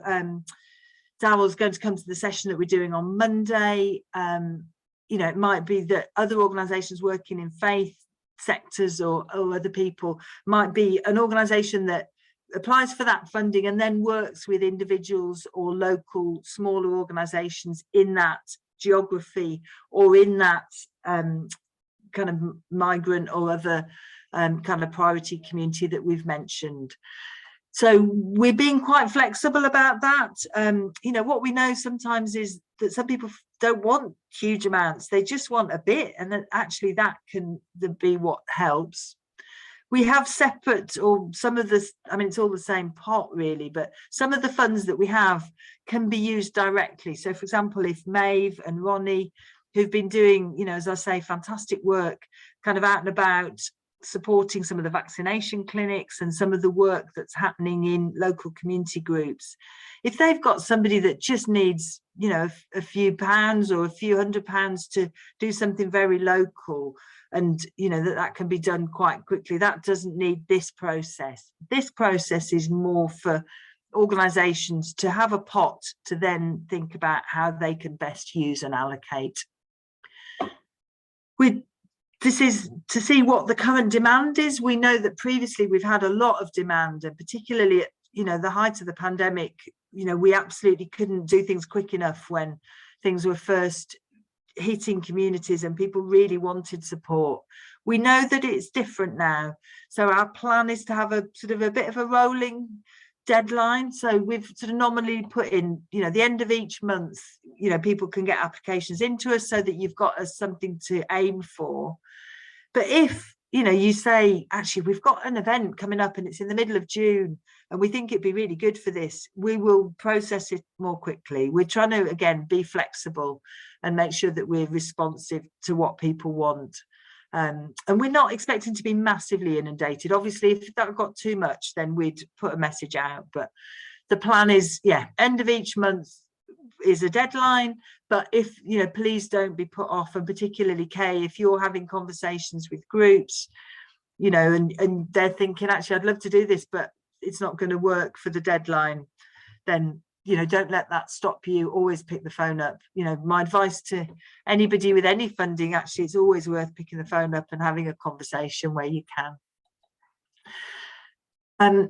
Darryl's going to come to the session that we're doing on Monday. You know, it might be that other organisations working in faith sectors or other people might be an organisation that applies for that funding and then works with individuals or local smaller organisations in that geography or in that kind of migrant or other kind of priority community that we've mentioned. So we're being quite flexible about that. You know, what we know sometimes is that some people don't want huge amounts, they just want a bit, and that actually that can be what helps. We have separate, or some of this, I mean, it's all the same pot really, but some of the funds that we have can be used directly. So for example, if Maeve and Ronnie, who've been doing, you know, as I say, fantastic work kind of out and about, supporting some of the vaccination clinics and some of the work that's happening in local community groups, if they've got somebody that just needs, you know, a few pounds or a few £100 to do something very local, and you know that can be done quite quickly, that doesn't need this process. This process is more for organisations to have a pot to then think about how they can best use and allocate. This is to see what the current demand is. We know that previously we've had a lot of demand, and particularly at, you know, the height of the pandemic, you know, we absolutely couldn't do things quick enough when things were first hitting communities and people really wanted support. We know that it's different now, so our plan is to have a sort of a bit of a rolling deadline. So we've sort of nominally put in, you know, the end of each month, you know, people can get applications into us so that you've got something to aim for. But if, you know, you say, actually, we've got an event coming up and it's in the middle of June and we think it'd be really good for this, we will process it more quickly. We're trying to, again, be flexible and make sure that we're responsive to what people want. And we're not expecting to be massively inundated. Obviously, if that got too much, then we'd put a message out. But the plan is, yeah, end of each month is a deadline. But if, you know, please don't be put off, and particularly Kay, if you're having conversations with groups, you know, and they're thinking, actually, I'd love to do this, but it's not going to work for the deadline, then, you know, don't let that stop you. Always pick the phone up. You know, my advice to anybody with any funding, actually, it's always worth picking the phone up and having a conversation where you can.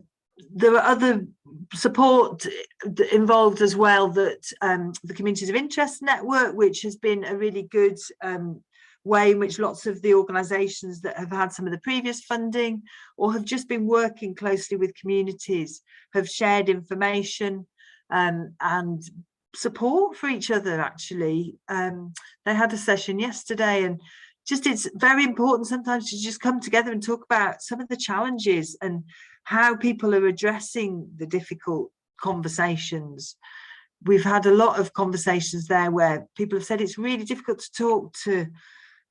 There are other support involved as well, that the Communities of Interest Network, which has been a really good way in which lots of the organisations that have had some of the previous funding or have just been working closely with communities have shared information and support for each other. Actually, they had a session yesterday, and just it's very important sometimes to just come together and talk about some of the challenges and how people are addressing the difficult conversations. We've had a lot of conversations there where people have said it's really difficult to talk to,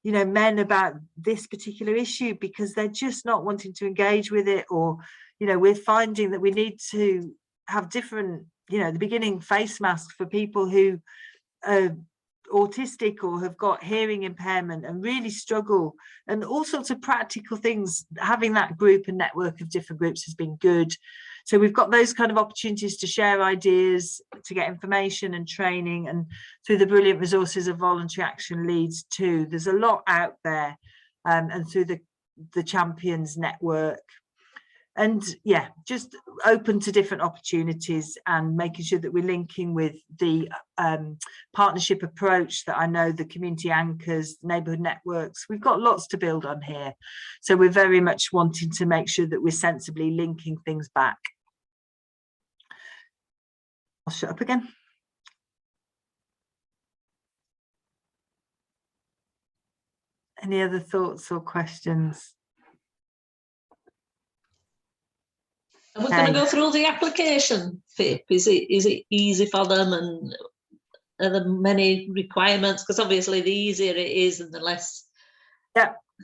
you know, men about this particular issue because they're just not wanting to engage with it, or, you know, we're finding that we need to have different, you know, the beginning face masks for people who are autistic or have got hearing impairment and really struggle, and all sorts of practical things. Having that group and network of different groups has been good. So we've got those kind of opportunities to share ideas, to get information and training, and through the brilliant resources of Voluntary Action Leads too. There's a lot out there, and through the Champions Network. And yeah, just open to different opportunities and making sure that we're linking with the partnership approach that I know the community anchors, neighbourhood networks, we've got lots to build on here. So we're very much wanting to make sure that we're sensibly linking things back. I'll shut up again. Any other thoughts or questions? And we're going to go through the application, Pip. Is it easy for them, and are there many requirements? Because obviously the easier it is and the less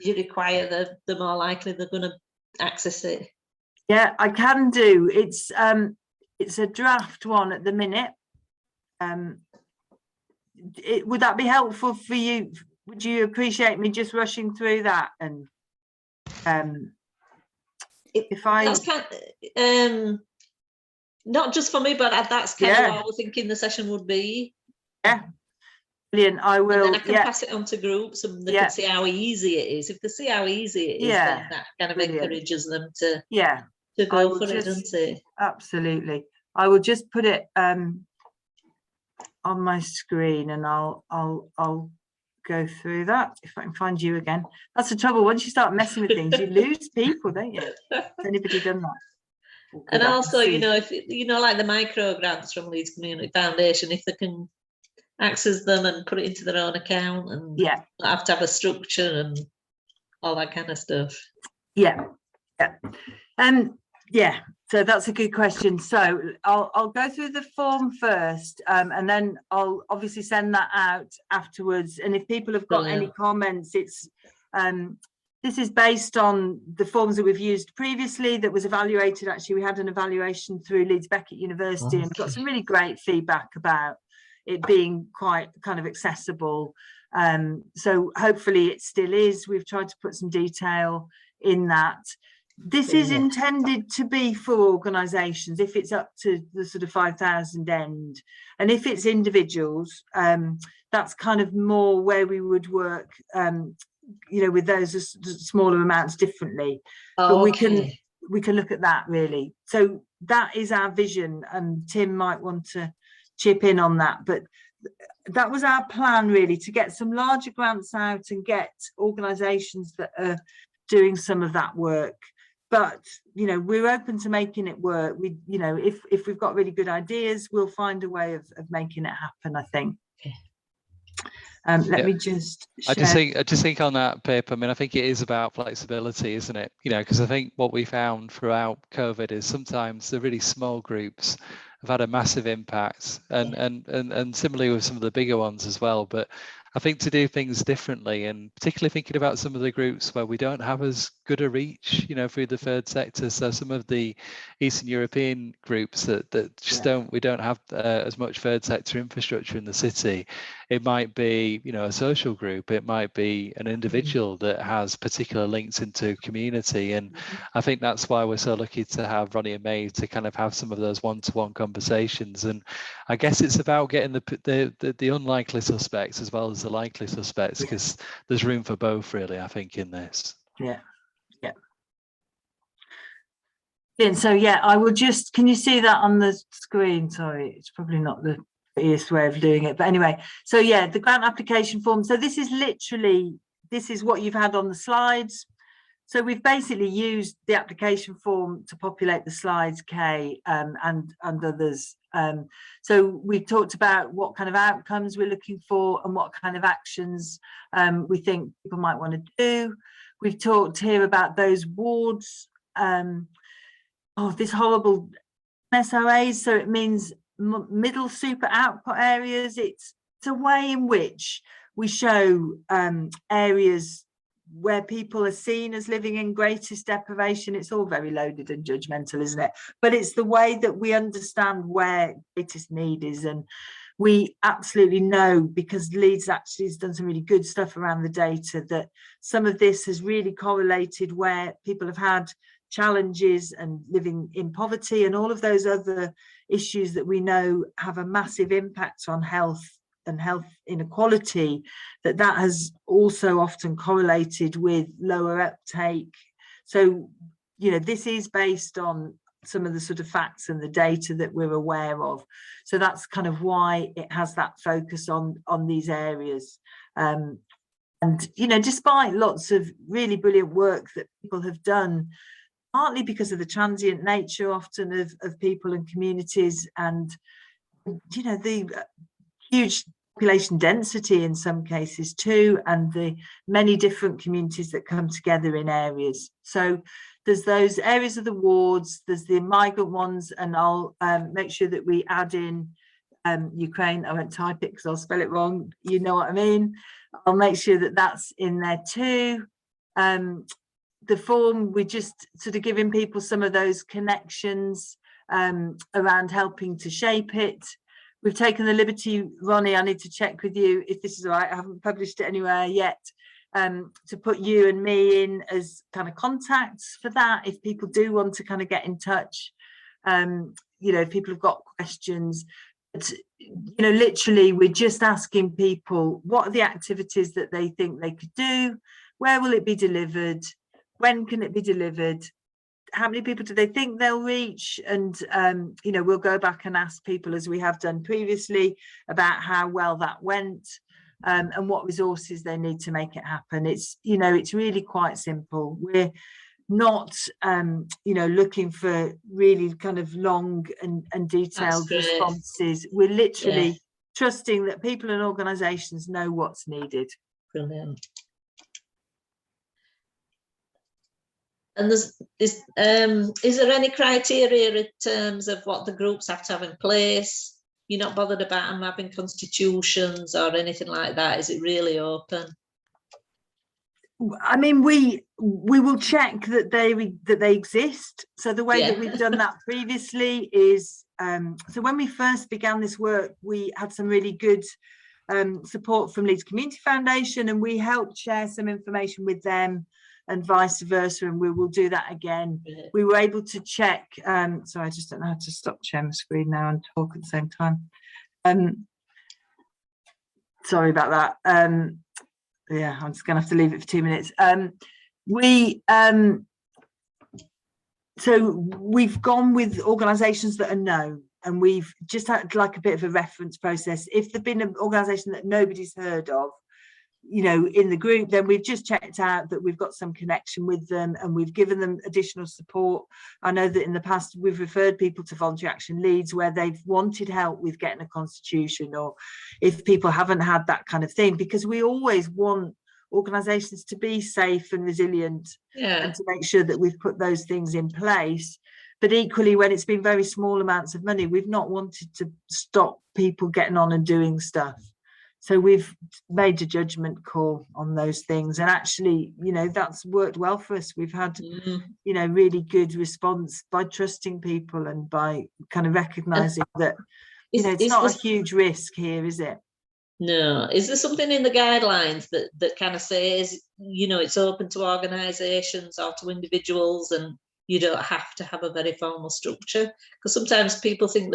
you require, the more likely they're going to access it. Yeah, I can do. It's a draft one at the minute. Would that be helpful for you? Would you appreciate me just rushing through that? And if I, that's kind not just for me, but that's kind of what I was thinking the session would be. Yeah, brilliant. I will. And then I can pass it on to groups, and they can see how easy it is. If they see how easy it is, then that kind of encourages them to go for it, doesn't it? Absolutely. I will just put it on my screen, and I'll go through that if I can find you again. That's the trouble. Once you start messing with things, you lose people, don't you? Has anybody done that? And also, you know, if you know, like the micro grants from Leeds Community Foundation, if they can access them and put it into their own account, and yeah, not have to have a structure and all that kind of stuff. Yeah. Yeah, so that's a good question. So I'll go through the form first, and then I'll obviously send that out afterwards. And if people have got any comments, it's this is based on the forms that we've used previously that was evaluated. Actually, we had an evaluation through Leeds Beckett University, and got some really great feedback about it being quite kind of accessible. So hopefully it still is. We've tried to put some detail in that. This is intended to be for organisations if it's up to the sort of 5,000 end, and if it's individuals, that's kind of more where we would work, you know, with those smaller amounts differently. But we can look at that really. So that is our vision, and Tim might want to chip in on that, but that was our plan really, to get some larger grants out and get organisations that are doing some of that work. But you know, we're open to making it work. We, you know, if we've got really good ideas, we'll find a way of making it happen, I think. Let me just share. I just think on that paper, I mean, I think it is about flexibility, isn't it? You know, because I think what we found throughout COVID is sometimes the really small groups have had a massive impact, and similarly with some of the bigger ones as well. But I think to do things differently, and particularly thinking about some of the groups where we don't have as good a reach, you know, through the third sector. So some of the Eastern European groups that just we don't have as much third sector infrastructure in the city. It might be, you know, a social group. It might be an individual that has particular links into community. And I think that's why we're so lucky to have Ronnie and Maeve to kind of have some of those one-to-one conversations. And I guess it's about getting the unlikely suspects as well as the likely suspects, because there's room for both really, I think, in this. And so I will just, can you see that on the screen? Sorry, it's probably not the easiest way of doing it, but anyway, so the grant application form. So this is literally, this is what you've had on the slides. So we've basically used the application form to populate the slides, Kay, and others. So we've talked about what kind of outcomes we're looking for and what kind of actions we think people might want to do. We've talked here about those wards, this horrible MSOAs. So it means middle super output areas. It's a way in which we show areas where people are seen as living in greatest deprivation. It's all very loaded and judgmental, isn't it? But it's the way that we understand where greatest need is. And we absolutely know, because Leeds actually has done some really good stuff around the data, that some of this has really correlated where people have had challenges and living in poverty and all of those other issues that we know have a massive impact on health and health inequality, that has also often correlated with lower uptake. So, you know, this is based on some of the sort of facts and the data that we're aware of. So that's kind of why it has that focus on these areas. And, you know, despite lots of really brilliant work that people have done, partly because of the transient nature often of people and communities, and, you know, the huge population density in some cases too, and the many different communities that come together in areas. So there's those areas of the wards, there's the migrant ones, and I'll make sure that we add in Ukraine. I won't type it because I'll spell it wrong. You know what I mean? I'll make sure that that's in there too. The form, we're just sort of giving people some of those connections around helping to shape it. We've taken the liberty, Ronnie, I need to check with you if this is all right. I haven't published it anywhere yet, to put you and me in as kind of contacts for that, if people do want to kind of get in touch. You know, if people have got questions. But, you know, literally, we're just asking people, what are the activities that they think they could do? Where will it be delivered? When can it be delivered? how many people do they think they'll reach, and you know, we'll go back and ask people, as we have done previously, about how well that went, and what resources they need to make it happen. It's, you know, it's really quite simple. We're not you know, looking for really kind of long and detailed responses. We're literally trusting that people and organisations know what's needed. Brilliant. And is there any criteria in terms of what the groups have to have in place? You're not bothered about them having constitutions or anything like that? Is it really open? I mean, we will check that they exist. So the way that we've done that previously is, so when we first began this work, we had some really good support from Leeds Community Foundation, and we helped share some information with them, and vice versa, and we will do that again. We were able to check, sorry, I just don't know how to stop sharing my screen now and talk at the same time. Sorry about that. Yeah, I'm just gonna have to leave it for 2 minutes. So we've gone with organisations that are known, and we've just had like a bit of a reference process. If there's been an organisation that nobody's heard of, you know, in the group, then we've just checked out that we've got some connection with them, and we've given them additional support. I know that in the past we've referred people to Voluntary Action Leeds where they've wanted help with getting a constitution, or if people haven't had that kind of thing, because we always want organisations to be safe and resilient, and to make sure that we've put those things in place. But equally, when it's been very small amounts of money, we've not wanted to stop people getting on and doing stuff. So we've made a judgment call on those things, and actually, you know, that's worked well for us. We've had, you know, really good response by trusting people and by kind of recognising that, you know, it's not a huge risk here, is it? No. Is there something in the guidelines that kind of says, you know, it's open to organisations or to individuals, and you don't have to have a very formal structure? Because sometimes people think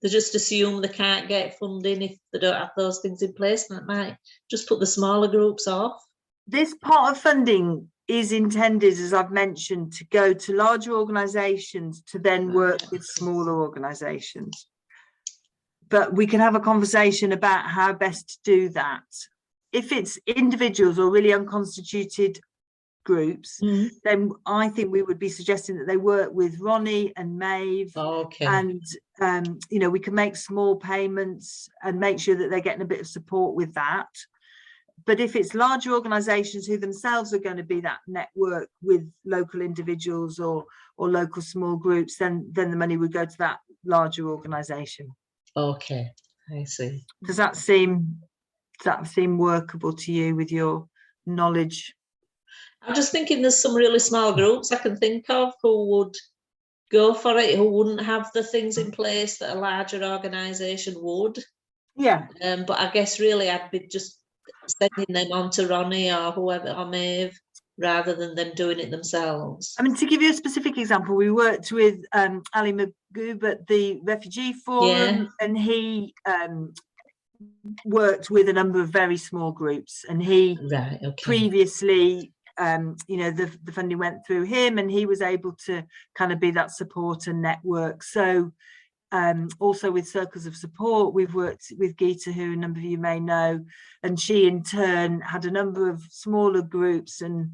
they just assume they can't get funding if they don't have those things in place, and that might just put the smaller groups off. This part of funding is intended, as I've mentioned, to go to larger organisations to then work with smaller organisations. But we can have a conversation about how best to do that. If it's individuals or really unconstituted groups, then I think we would be suggesting that they work with Ronnie and Maeve, and you know, we can make small payments and make sure that they're getting a bit of support with that. But if it's larger organisations who themselves are going to be that network with local individuals or local small groups, then the money would go to that larger organisation. Okay, I see. Does that seem workable to you with your knowledge? I'm just thinking there's some really small groups I can think of who would go for it, who wouldn't have the things in place that a larger organisation would. Yeah. But I guess really I'd be just sending them on to Ronnie or whoever, or Maeve, rather than them doing it themselves. I mean, to give you a specific example, we worked with Ali Magoob at the Refugee Forum, and he worked with a number of very small groups, and he previously, you know, the funding went through him, and he was able to kind of be that support and network. So also with Circles of Support, we've worked with Geeta, who a number of you may know, and she in turn had a number of smaller groups and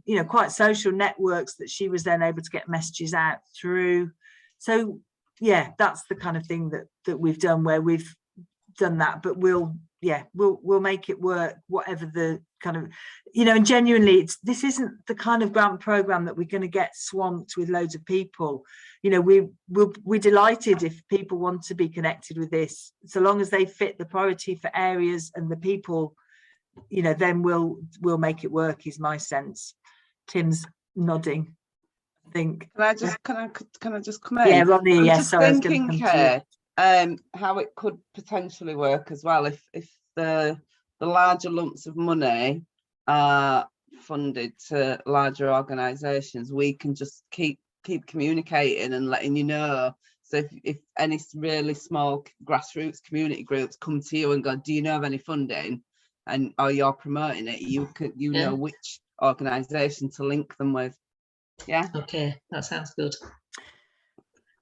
you know, quite social networks that she was then able to get messages out through. So yeah, that's the kind of thing that we've done, where we've done that, but we'll make it work, whatever the kind of, you know, and genuinely this isn't the kind of grant program that we're going to get swamped with loads of people. You know, we're delighted if people want to be connected with this, so long as they fit the priority for areas and the people, you know, then we'll make it work, is my sense. Tim's nodding, I think. Can I just come in? Yeah, Ronnie, yes. I'm just thinking here how it could potentially work as well if the larger lumps of money are funded to larger organisations. We can just keep communicating and letting you know. So if any really small grassroots community groups come to you and go, do you know of any funding, or you're promoting it, you know which organisation to link them with. Yeah. Okay, that sounds good.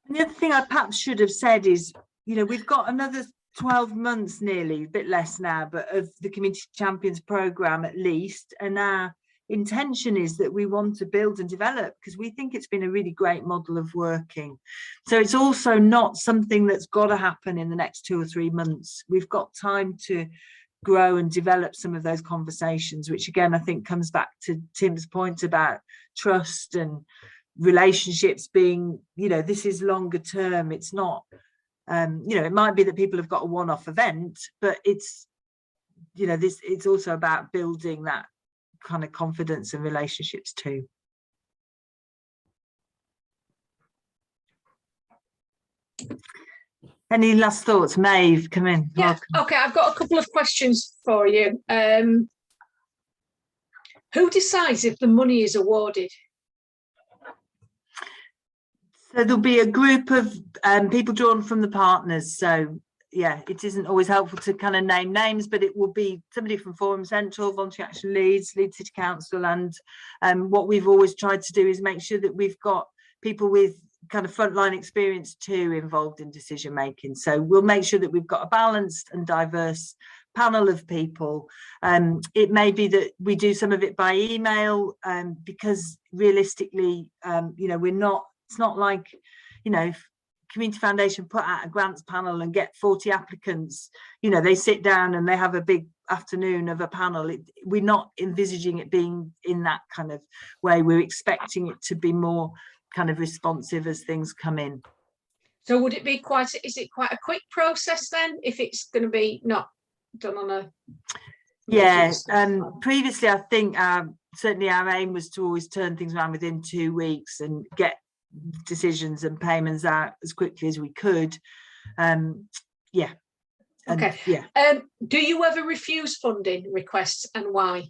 And the other thing I perhaps should have said is, you know, we've got another 12 months nearly, a bit less now, but of the Community Champions programme at least. And our intention is that we want to build and develop, because we think it's been a really great model of working. So it's also not something that's got to happen in the next 2 or 3 months. We've got time to grow and develop some of those conversations, which again, I think comes back to Tim's point about trust and relationships being, you know, this is longer term. It's not, you know, it might be that people have got a one-off event, but it's, you know, this, it's also about building that kind of confidence and relationships too. Any last thoughts? Maeve, come in. Yeah, Welcome. okay, I've got a couple of questions for you. Who decides if the money is awarded? So there'll be a group of people drawn from the partners. So yeah, it isn't always helpful to kind of name names, but it will be somebody from Forum Central, Voluntary Action Leeds, Leeds City Council, and what we've always tried to do is make sure that we've got people with kind of frontline experience too involved in decision making. So we'll make sure that we've got a balanced and diverse panel of people. It may be that we do some of it by email, because realistically, you know, we're not, it's not like, you know, if Community Foundation put out a grants panel and get 40 applicants, you know, they sit down and they have a big afternoon of a panel. We're not envisaging it being in that kind of way. We're expecting it to be more kind of responsive as things come in. So would it be quite, is it quite a quick process then, if it's going to be not done on a... Yeah, previously I think certainly our aim was to always turn things around within 2 weeks and get decisions and payments out as quickly as we could. Yeah. And, okay. Yeah. Do you ever refuse funding requests, and why?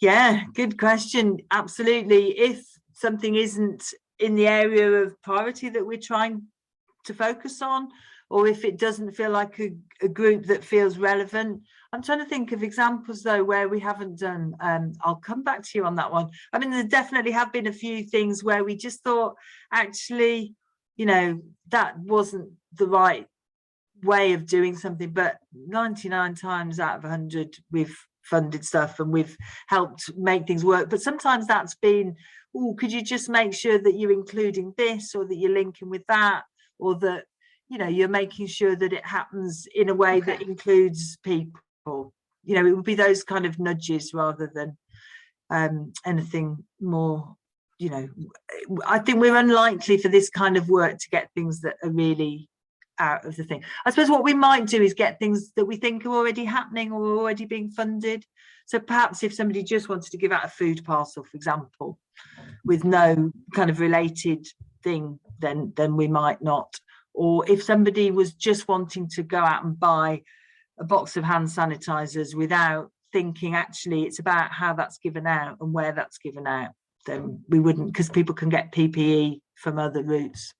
Yeah, good question. Absolutely. If something isn't in the area of priority that we're trying to focus on, or if it doesn't feel like a group that feels relevant. I'm trying to think of examples though where we haven't done. I'll come back to you on that one. I mean, there definitely have been a few things where we just thought, actually, you know, that wasn't the right way of doing something, but 99 times out of 100 we've funded stuff and we've helped make things work. But sometimes that's been, oh, could you just make sure that you're including this, or that you're linking with that, or that, you know, you're making sure that it happens in a way that includes people. You know, it would be those kind of nudges rather than anything more. You know, I think we're unlikely for this kind of work to get things that are really out of the thing. I suppose what we might do is get things that we think are already happening or already being funded. So perhaps if somebody just wanted to give out a food parcel, for example, with no kind of related thing, then we might not. Or if somebody was just wanting to go out and buy a box of hand sanitizers without thinking actually it's about how that's given out and where that's given out, then we wouldn't, because people can get PPE from other routes.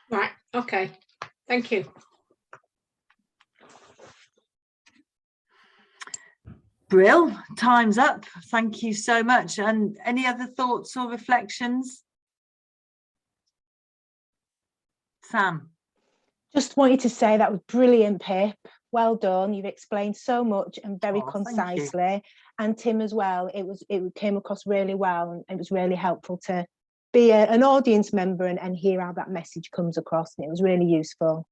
Right, okay, thank you. Brill, time's up. Thank you so much. And any other thoughts or reflections? Sam? Just wanted to say that was brilliant, Pip. Well done. You've explained so much and very concisely. And Tim as well. It came across really well, and it was really helpful to be an audience member and hear how that message comes across. And it was really useful.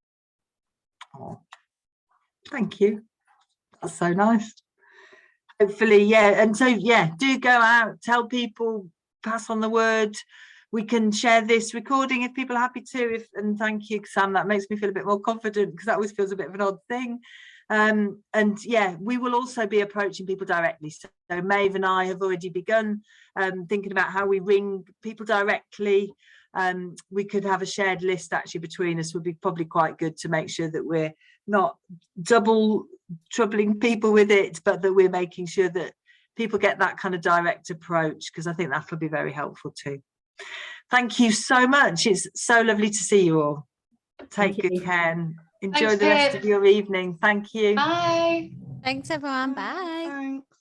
Oh, thank you. That's so nice. Hopefully, yeah. And so, yeah, do go out, tell people, pass on the word. We can share this recording if people are happy to. And thank you, Sam. That makes me feel a bit more confident, because that always feels a bit of an odd thing. And yeah, we will also be approaching people directly. So Maeve and I have already begun thinking about how we ring people directly. We could have a shared list actually between us, would be probably quite good to make sure that we're not double troubling people with it, but that we're making sure that people get that kind of direct approach, because I think that'll be very helpful too. Thank you so much. It's so lovely to see you all. Take good care and enjoy the rest of your evening. Thank you. Bye. Thanks, everyone. Bye. Thanks.